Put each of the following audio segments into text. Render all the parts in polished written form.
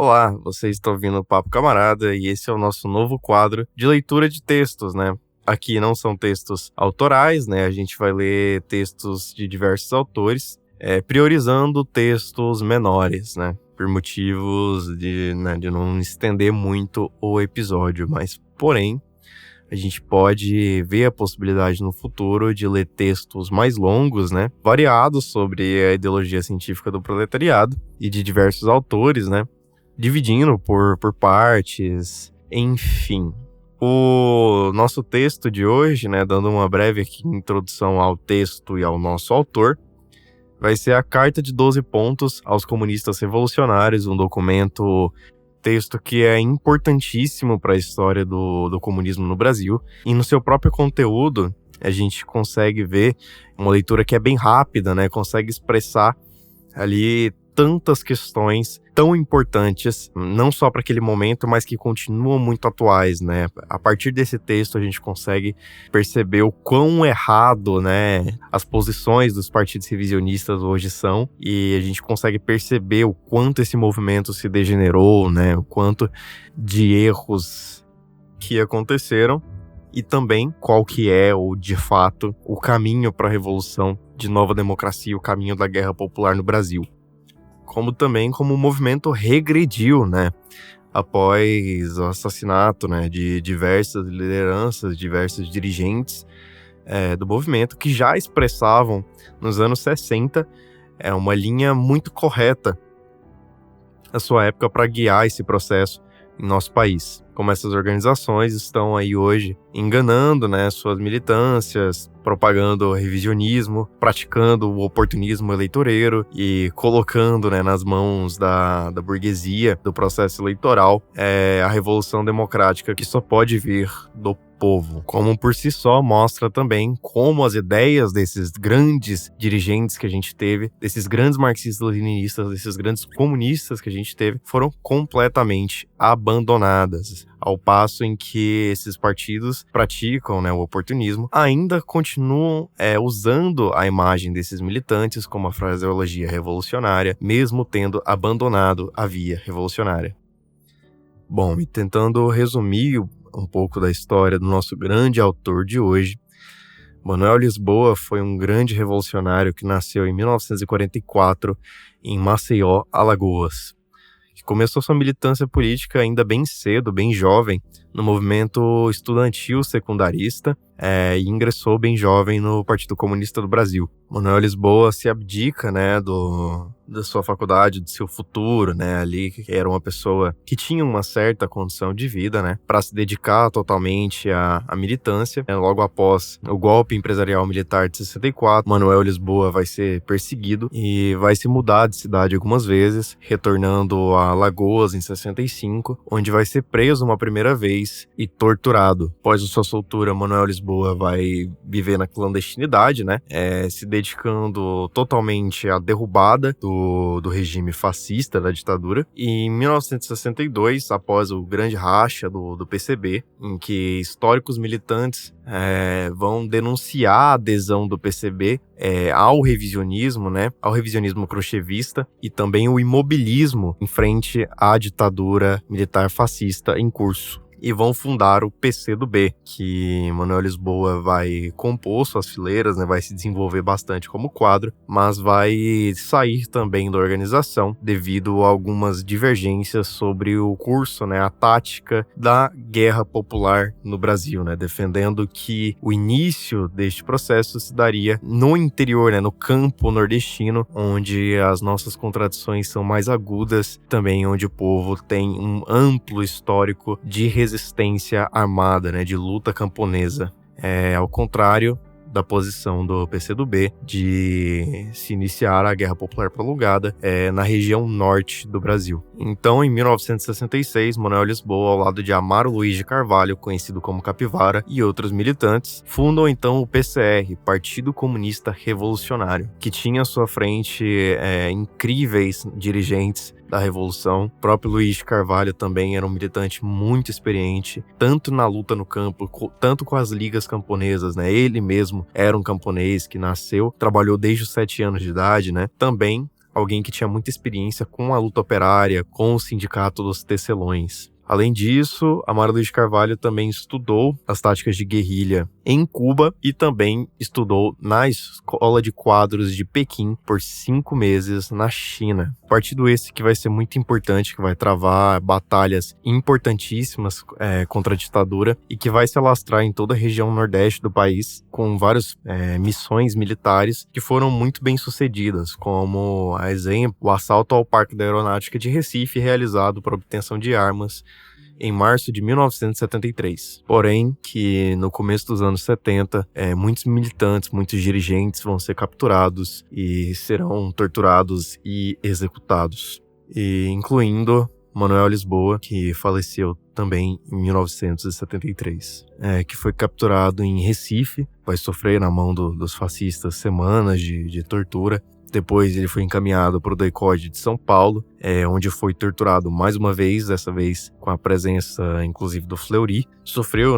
Olá, você está ouvindo o Papo Camarada e esse é o nosso novo quadro de leitura de textos, né? Aqui não são textos autorais, né? A gente vai ler textos de diversos autores, priorizando textos menores, né? Por motivos de não estender muito o episódio, mas, porém, a gente pode ver a possibilidade no futuro de ler textos mais longos, né? Variados sobre a ideologia científica do proletariado e de diversos autores, né? Dividindo por partes, enfim. O nosso texto de hoje, né, dando uma breve introdução ao texto e ao nosso autor, vai ser a Carta de 12 Pontos aos Comunistas Revolucionários, um texto que é importantíssimo para a história do comunismo no Brasil. E no seu próprio conteúdo, a gente consegue ver uma leitura que é bem rápida, né, consegue expressar ali tantas questões tão importantes, não só para aquele momento, mas que continuam muito atuais, né? A partir desse texto a gente consegue perceber o quão errado, né, as posições dos partidos revisionistas hoje são, e a gente consegue perceber o quanto esse movimento se degenerou, né? O quanto de erros que aconteceram e também qual que é, ou de fato, o caminho para a revolução de nova democracia, o caminho da guerra popular no Brasil. Como também como o movimento regrediu, né, após o assassinato, né, de diversas lideranças, diversos dirigentes do movimento que já expressavam nos anos 60 uma linha muito correta na sua época para guiar esse processo em nosso país. Como essas organizações estão aí hoje enganando, né, suas militâncias, propagando o revisionismo, praticando o oportunismo eleitoreiro e colocando, né, nas mãos da burguesia, do processo eleitoral, a revolução democrática que só pode vir do povo. Como por si só mostra também como as ideias desses grandes dirigentes que a gente teve, desses grandes marxistas-leninistas, desses grandes comunistas que a gente teve, foram completamente abandonadas. Ao passo em que esses partidos praticam, né, o oportunismo, ainda continuam usando a imagem desses militantes como a fraseologia revolucionária, mesmo tendo abandonado a via revolucionária. Bom, e tentando resumir um pouco da história do nosso grande autor de hoje, Manoel Lisboa foi um grande revolucionário que nasceu em 1944 em Maceió, Alagoas. Começou sua militância política ainda bem cedo, bem jovem, no movimento estudantil secundarista e ingressou bem jovem no Partido Comunista do Brasil. Manoel Lisboa se abdica, né, da sua faculdade, do seu futuro, né, ali, que era uma pessoa que tinha uma certa condição de vida, né, para se dedicar totalmente à militância. Logo após o golpe empresarial militar de 64, Manoel Lisboa vai ser perseguido e vai se mudar de cidade algumas vezes, retornando a Alagoas em 65, onde vai ser preso uma primeira vez e torturado. Após a sua soltura, Manoel Lisboa vai viver na clandestinidade, né, se dedicando totalmente à derrubada do regime fascista, da ditadura. E em 1962, após o grande racha do PCB, em que históricos militantes vão denunciar a adesão do PCB ao revisionismo, né, ao revisionismo crochevista e também o imobilismo em frente à ditadura militar fascista em curso. E vão fundar o PCdoB, que Manoel Lisboa vai compor suas fileiras, né, vai se desenvolver bastante como quadro, mas vai sair também da organização devido a algumas divergências sobre o curso, né, a tática da guerra popular no Brasil, né, defendendo que o início deste processo se daria no interior, né, no campo nordestino, onde as nossas contradições são mais agudas, também onde o povo tem um amplo histórico de resistência armada, né, de luta camponesa. Ao contrário da posição do PCdoB de se iniciar a Guerra Popular Prolongada na região norte do Brasil. Então, em 1966, Manoel Lisboa, ao lado de Amaro Luiz de Carvalho, conhecido como Capivara, e outros militantes, fundam então o PCR, Partido Comunista Revolucionário, que tinha à sua frente incríveis dirigentes da Revolução. O próprio Luiz de Carvalho também era um militante muito experiente, tanto na luta no campo, tanto com as ligas camponesas, né? Ele mesmo era um camponês que nasceu, trabalhou desde os 7 anos de idade, né? Também alguém que tinha muita experiência com a luta operária, com o sindicato dos tecelões. Além disso, Amaro Luiz de Carvalho também estudou as táticas de guerrilha em Cuba e também estudou na Escola de Quadros de Pequim por 5 meses na China. Partido esse que vai ser muito importante, que vai travar batalhas importantíssimas contra a ditadura e que vai se alastrar em toda a região nordeste do país, com várias missões militares que foram muito bem sucedidas, como, a exemplo, o assalto ao Parque da Aeronáutica de Recife, realizado por obtenção de armas em março de 1973. Porém, que no começo dos anos 70, muitos militantes, muitos dirigentes vão ser capturados e serão torturados e executados, incluindo Manuel Lisboa, que faleceu também em 1973, que foi capturado em Recife, vai sofrer na mão dos fascistas semanas de tortura. Depois ele foi encaminhado para o DOI-CODE de São Paulo, onde foi torturado mais uma vez, dessa vez com a presença inclusive do Fleury. Sofreu,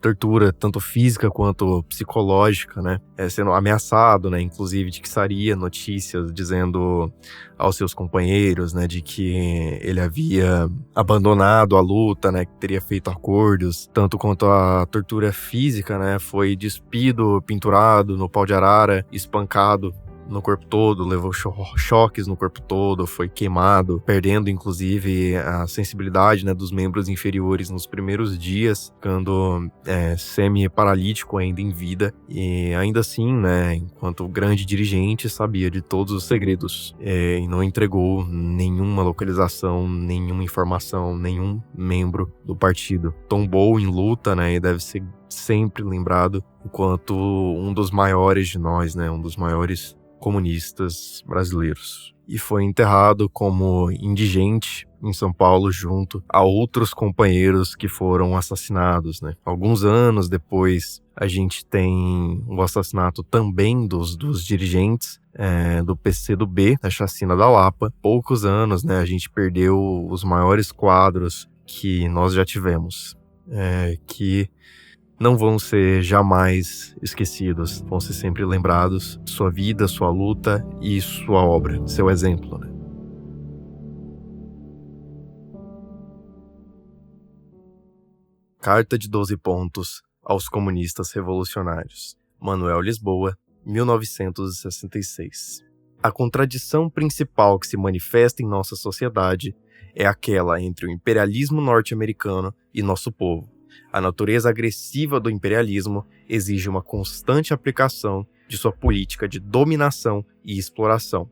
tortura tanto física quanto psicológica, sendo ameaçado, inclusive de que sairia notícias dizendo aos seus companheiros, de que ele havia abandonado a luta, que teria feito acordos. Tanto quanto a tortura física, foi despido, pinturado no pau de arara, espancado no corpo todo, levou choques no corpo todo, foi queimado, perdendo inclusive a sensibilidade dos membros inferiores nos primeiros dias, ficando semi-paralítico ainda em vida, e ainda assim, enquanto grande dirigente, sabia de todos os segredos, e não entregou nenhuma localização, nenhuma informação, nenhum membro do partido. Tombou em luta, e deve ser sempre lembrado enquanto um dos maiores de nós, um dos maiores comunistas brasileiros. E foi enterrado como indigente em São Paulo junto a outros companheiros que foram assassinados, Alguns anos depois, a gente tem o assassinato também dos dirigentes do PCdoB, da Chacina da Lapa. Poucos anos, a gente perdeu os maiores quadros que nós já tivemos, que não vão ser jamais esquecidos, vão ser sempre lembrados de sua vida, sua luta e sua obra, seu exemplo. Carta de 12 pontos aos comunistas revolucionários. Manuel Lisboa, 1966. A contradição principal que se manifesta em nossa sociedade é aquela entre o imperialismo norte-americano e nosso povo. A natureza agressiva do imperialismo exige uma constante aplicação de sua política de dominação e exploração.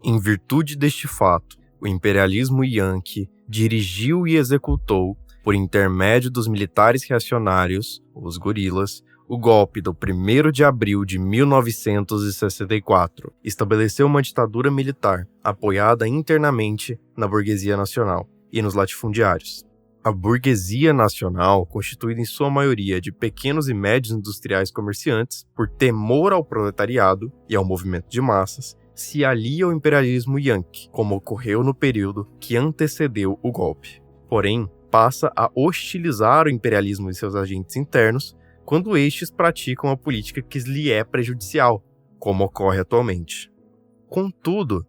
Em virtude deste fato, o imperialismo yankee dirigiu e executou, por intermédio dos militares reacionários, os gorilas, o golpe do 1º de abril de 1964. Estabeleceu uma ditadura militar apoiada internamente na burguesia nacional e nos latifundiários. A burguesia nacional, constituída em sua maioria de pequenos e médios industriais comerciantes, por temor ao proletariado e ao movimento de massas, se alia ao imperialismo yankee, como ocorreu no período que antecedeu o golpe. Porém, passa a hostilizar o imperialismo e seus agentes internos quando estes praticam a política que lhe é prejudicial, como ocorre atualmente. Contudo,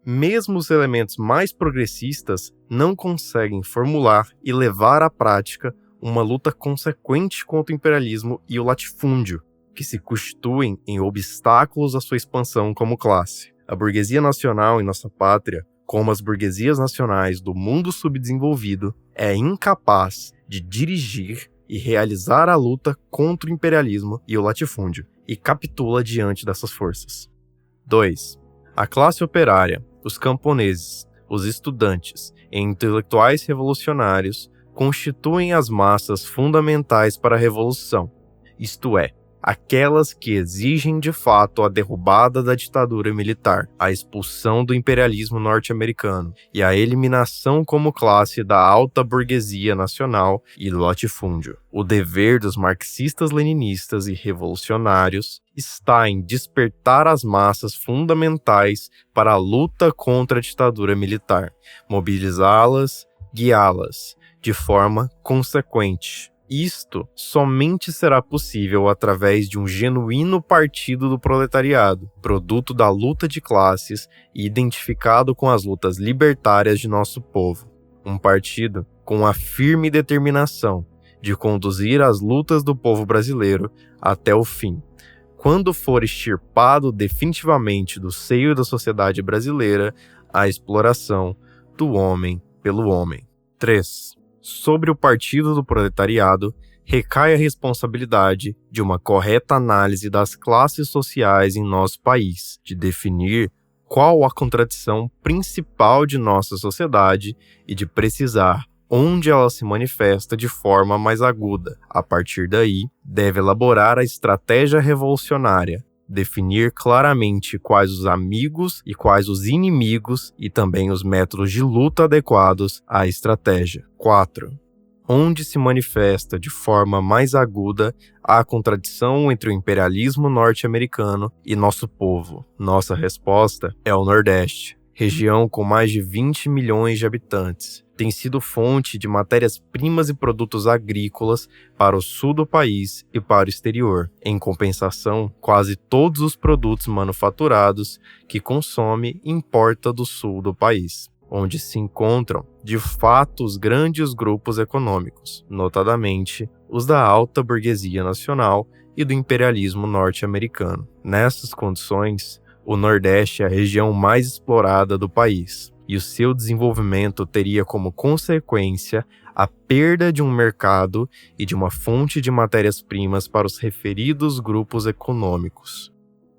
mesmo os elementos mais progressistas não conseguem formular e levar à prática uma luta consequente contra o imperialismo e o latifúndio, que se constituem em obstáculos à sua expansão como classe. A burguesia nacional em nossa pátria, como as burguesias nacionais do mundo subdesenvolvido, é incapaz de dirigir e realizar a luta contra o imperialismo e o latifúndio, e capitula diante dessas forças. 2. A classe operária, os camponeses, os estudantes e intelectuais revolucionários constituem as massas fundamentais para a revolução, isto é, aquelas que exigem de fato a derrubada da ditadura militar, a expulsão do imperialismo norte-americano e a eliminação como classe da alta burguesia nacional e do latifúndio. O dever dos marxistas-leninistas e revolucionários está em despertar as massas fundamentais para a luta contra a ditadura militar, mobilizá-las, guiá-las, de forma consequente, Isto somente será possível através de um genuíno partido do proletariado, produto da luta de classes e identificado com as lutas libertárias de nosso povo. Um partido com a firme determinação de conduzir as lutas do povo brasileiro até o fim, quando for extirpado definitivamente do seio da sociedade brasileira a exploração do homem pelo homem. 3. Sobre o Partido do Proletariado, recai a responsabilidade de uma correta análise das classes sociais em nosso país, de definir qual a contradição principal de nossa sociedade e de precisar onde ela se manifesta de forma mais aguda. A partir daí, deve elaborar a estratégia revolucionária, definir claramente quais os amigos e quais os inimigos e também os métodos de luta adequados à estratégia. 4. Onde se manifesta de forma mais aguda a contradição entre o imperialismo norte-americano e nosso povo. Nossa resposta é o Nordeste, região com mais de 20 milhões de habitantes. Tem sido fonte de matérias-primas e produtos agrícolas para o sul do país e para o exterior. Em compensação, quase todos os produtos manufaturados que consome importa do sul do país, onde se encontram, de fato, os grandes grupos econômicos, notadamente os da alta burguesia nacional e do imperialismo norte-americano. Nessas condições, o Nordeste é a região mais explorada do país, e o seu desenvolvimento teria como consequência a perda de um mercado e de uma fonte de matérias-primas para os referidos grupos econômicos.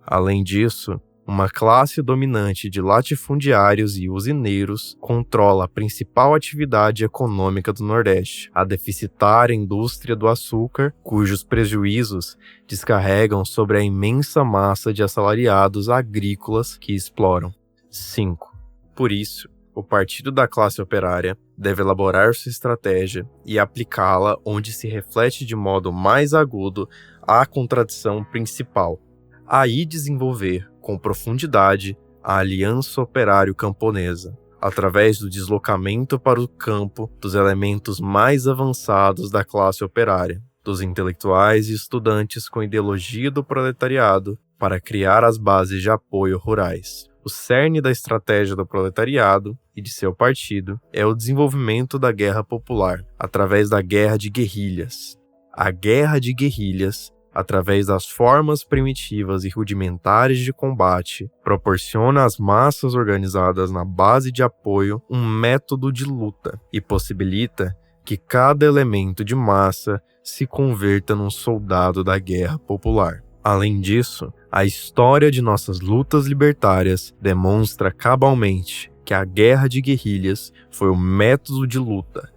Além disso, uma classe dominante de latifundiários e usineiros controla a principal atividade econômica do Nordeste, a deficitária indústria do açúcar, cujos prejuízos descarregam sobre a imensa massa de assalariados agrícolas que exploram. 5. Por isso, o Partido da Classe Operária deve elaborar sua estratégia e aplicá-la onde se reflete de modo mais agudo a contradição principal. Aí desenvolver com profundidade a aliança operário-camponesa, através do deslocamento para o campo dos elementos mais avançados da classe operária, dos intelectuais e estudantes com ideologia do proletariado, para criar as bases de apoio rurais. O cerne da estratégia do proletariado e de seu partido é o desenvolvimento da guerra popular, através da guerra de guerrilhas. A guerra de guerrilhas, através das formas primitivas e rudimentares de combate, proporciona às massas organizadas na base de apoio um método de luta e possibilita que cada elemento de massa se converta num soldado da guerra popular. Além disso, a história de nossas lutas libertárias demonstra cabalmente que a guerra de guerrilhas foi o método de luta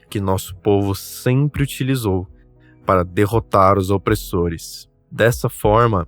que nosso povo sempre utilizou para derrotar os opressores. Dessa forma,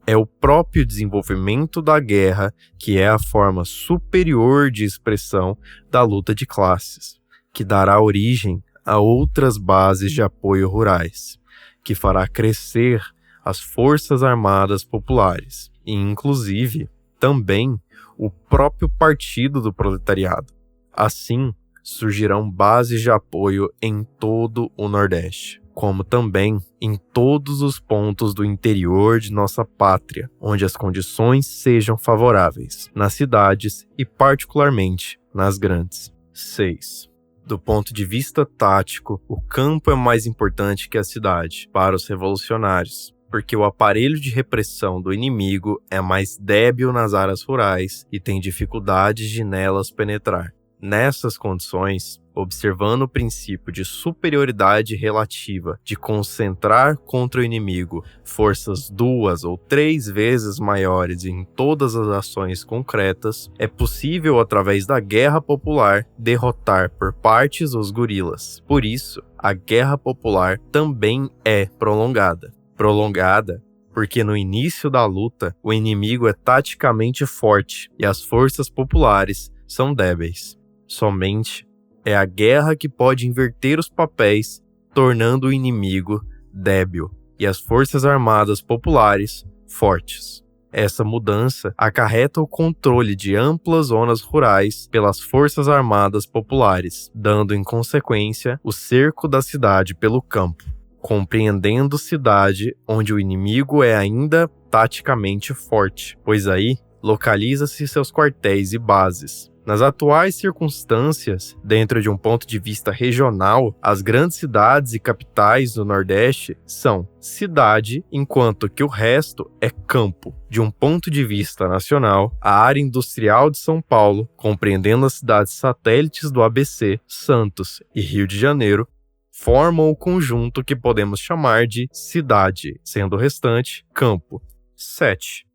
é o próprio desenvolvimento da guerra que é a forma superior de expressão da luta de classes, que dará origem a outras bases de apoio rurais, que fará crescer as forças armadas populares e, inclusive, também o próprio Partido do Proletariado. Assim, surgirão bases de apoio em todo o Nordeste, como também em todos os pontos do interior de nossa pátria, onde as condições sejam favoráveis, nas cidades e particularmente nas grandes. 6. Do ponto de vista tático, o campo é mais importante que a cidade para os revolucionários, porque o aparelho de repressão do inimigo é mais débil nas áreas rurais e tem dificuldades de nelas penetrar. Nessas condições, observando o princípio de superioridade relativa, de concentrar contra o inimigo forças 2 ou 3 vezes maiores em todas as ações concretas, é possível, através da guerra popular, derrotar por partes os gorilas. Por isso, a guerra popular também é prolongada. Prolongada porque no início da luta o inimigo é taticamente forte e as forças populares são débeis. Somente é a guerra que pode inverter os papéis, tornando o inimigo débil e as forças armadas populares fortes. Essa mudança acarreta o controle de amplas zonas rurais pelas forças armadas populares, dando em consequência o cerco da cidade pelo campo, compreendendo cidade onde o inimigo é ainda taticamente forte, pois aí localiza-se seus quartéis e bases. Nas atuais circunstâncias, dentro de um ponto de vista regional, as grandes cidades e capitais do Nordeste são cidade, enquanto que o resto é campo. De um ponto de vista nacional, a área industrial de São Paulo, compreendendo as cidades satélites do ABC, Santos e Rio de Janeiro, formam o conjunto que podemos chamar de cidade, sendo o restante campo. 7.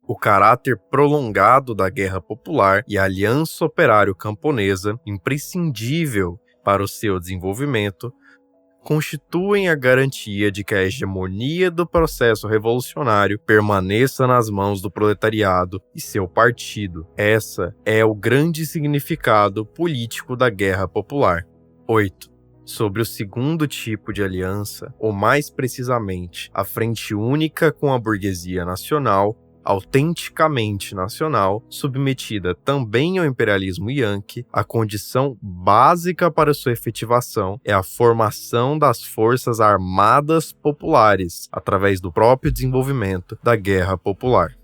O caráter prolongado da Guerra Popular e a Aliança Operário-Camponesa, imprescindível para o seu desenvolvimento, constituem a garantia de que a hegemonia do processo revolucionário permaneça nas mãos do proletariado e seu partido. Essa é o grande significado político da Guerra Popular. 8. Sobre o segundo tipo de aliança, ou mais precisamente, a frente única com a burguesia nacional, autenticamente nacional, submetida também ao imperialismo Yankee, a condição básica para sua efetivação é a formação das forças armadas populares, através do próprio desenvolvimento da Guerra Popular.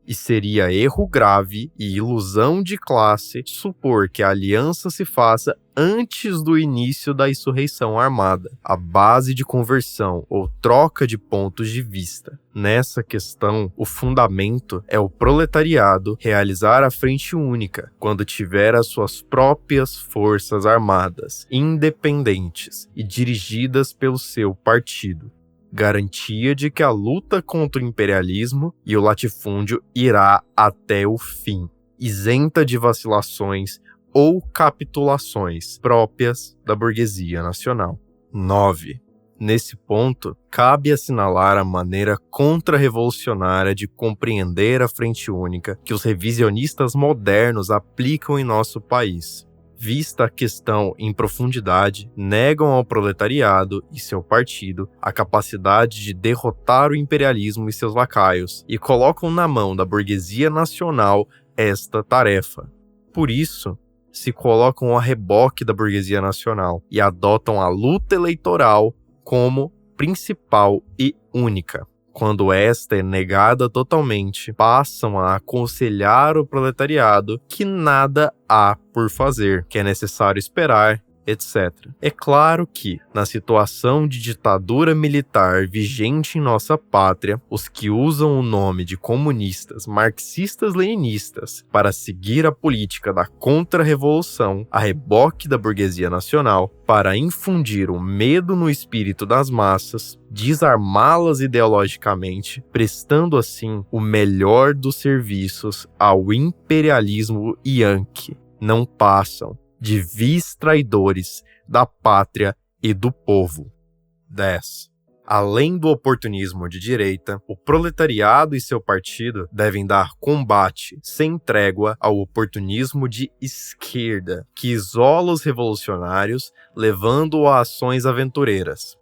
E seria erro grave e ilusão de classe supor que a aliança se faça antes do início da insurreição armada, a base de conversão ou troca de pontos de vista. Nessa questão, o fundamento é o proletariado realizar a frente única quando tiver as suas próprias forças armadas, independentes e dirigidas pelo seu partido. Garantia de que a luta contra o imperialismo e o latifúndio irá até o fim, isenta de vacilações ou capitulações próprias da burguesia nacional. 9. Nesse ponto, cabe assinalar a maneira contra-revolucionária de compreender a frente única que os revisionistas modernos aplicam em nosso país. Vista a questão em profundidade, negam ao proletariado e seu partido a capacidade de derrotar o imperialismo e seus lacaios e colocam na mão da burguesia nacional esta tarefa. Por isso, se colocam a reboque da burguesia nacional e adotam a luta eleitoral como principal e única. Quando esta é negada totalmente, passam a aconselhar o proletariado que nada há por fazer, que é necessário esperar, etc. É claro que, na situação de ditadura militar vigente em nossa pátria, os que usam o nome de comunistas, marxistas-leninistas, para seguir a política da contra-revolução, a reboque da burguesia nacional, para infundir o medo no espírito das massas, desarmá-las ideologicamente, prestando assim o melhor dos serviços ao imperialismo Yankee, não passam de vis traidores da pátria e do povo. 10. Além do oportunismo de direita, o proletariado e seu partido devem dar combate sem trégua ao oportunismo de esquerda, que isola os revolucionários, levando-o a ações aventureiras.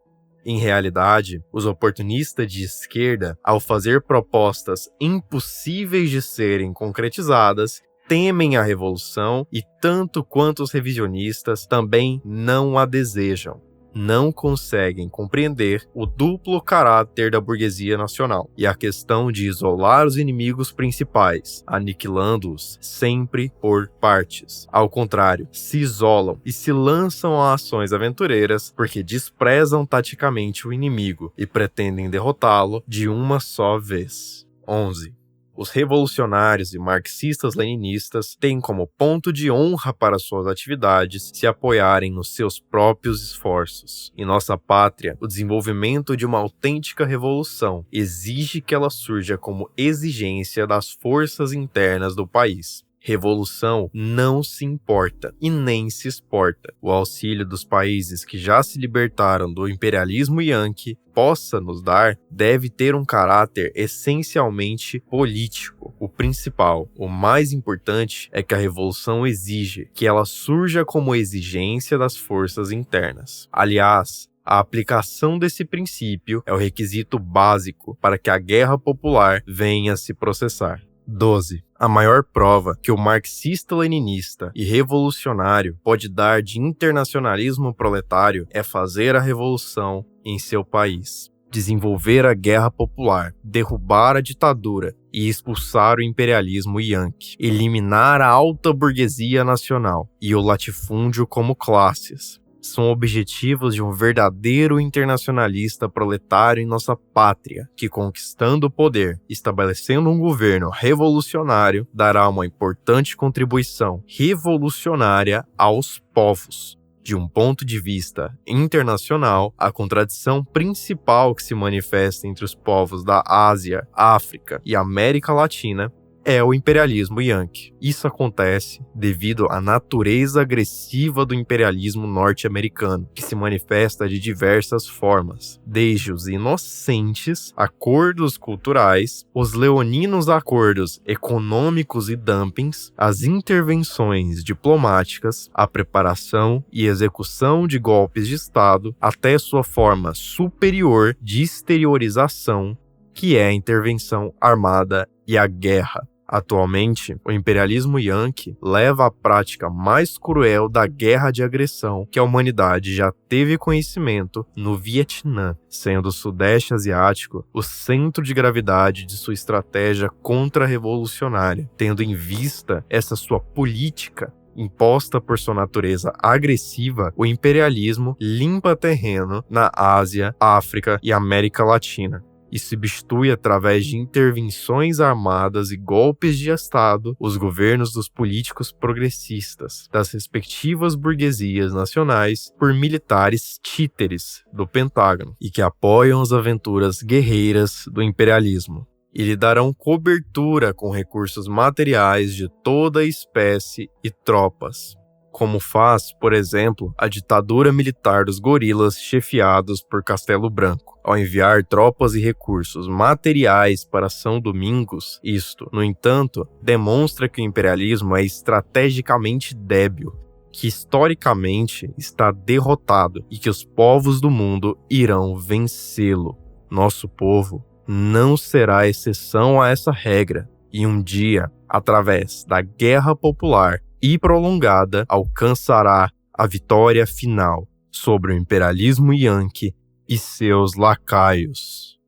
Em realidade, os oportunistas de esquerda, ao fazer propostas impossíveis de serem concretizadas, temem a revolução e, tanto quanto os revisionistas, também não a desejam. Não conseguem compreender o duplo caráter da burguesia nacional e a questão de isolar os inimigos principais, aniquilando-os sempre por partes. Ao contrário, se isolam e se lançam a ações aventureiras porque desprezam taticamente o inimigo e pretendem derrotá-lo de uma só vez. 11. Os revolucionários e marxistas-leninistas têm como ponto de honra para suas atividades se apoiarem nos seus próprios esforços. Em nossa pátria, o desenvolvimento de uma autêntica revolução exige que ela surja como exigência das forças internas do país. Revolução não se importa e nem se exporta. O auxílio dos países que já se libertaram do imperialismo Yankee possa nos dar deve ter um caráter essencialmente político. O principal, o mais importante, é que a revolução exige que ela surja como exigência das forças internas. Aliás, A aplicação desse princípio é o requisito básico para que a guerra popular venha a se processar. 12. A maior prova que o marxista-leninista e revolucionário pode dar de internacionalismo proletário é fazer a revolução em seu país, desenvolver a guerra popular, derrubar a ditadura e expulsar o imperialismo yankee, eliminar a alta burguesia nacional e o latifúndio como classes. São objetivos de um verdadeiro internacionalista proletário em nossa pátria, que, conquistando o poder, estabelecendo um governo revolucionário, dará uma importante contribuição revolucionária aos povos. De um ponto de vista internacional, a contradição principal que se manifesta entre os povos da Ásia, África e América Latina é o imperialismo yankee. Isso acontece devido à natureza agressiva do imperialismo norte-americano, que se manifesta de diversas formas, desde os inocentes acordos culturais, os leoninos acordos econômicos e dumpings, as intervenções diplomáticas, a preparação e execução de golpes de Estado, até sua forma superior de exteriorização, que é a intervenção armada e a guerra. Atualmente, o imperialismo yankee leva à prática mais cruel da guerra de agressão que a humanidade já teve conhecimento no Vietnã, sendo o Sudeste Asiático o centro de gravidade de sua estratégia contra-revolucionária, tendo em vista essa sua política imposta por sua natureza agressiva. O imperialismo limpa terreno na Ásia, África e América Latina e substitui, através de intervenções armadas e golpes de Estado, os governos dos políticos progressistas das respectivas burguesias nacionais por militares títeres do Pentágono e que apoiam as aventuras guerreiras do imperialismo. E lhe darão cobertura com recursos materiais de toda espécie e tropas, como faz, por exemplo, a ditadura militar dos gorilas chefiados por Castelo Branco. Ao enviar tropas e recursos materiais para São Domingos, isto, no entanto, demonstra que o imperialismo é estrategicamente débil, que historicamente está derrotado e que os povos do mundo irão vencê-lo. Nosso povo não será exceção a essa regra e um dia, através da guerra popular e prolongada, alcançará a vitória final sobre o imperialismo yankee e seus lacaios.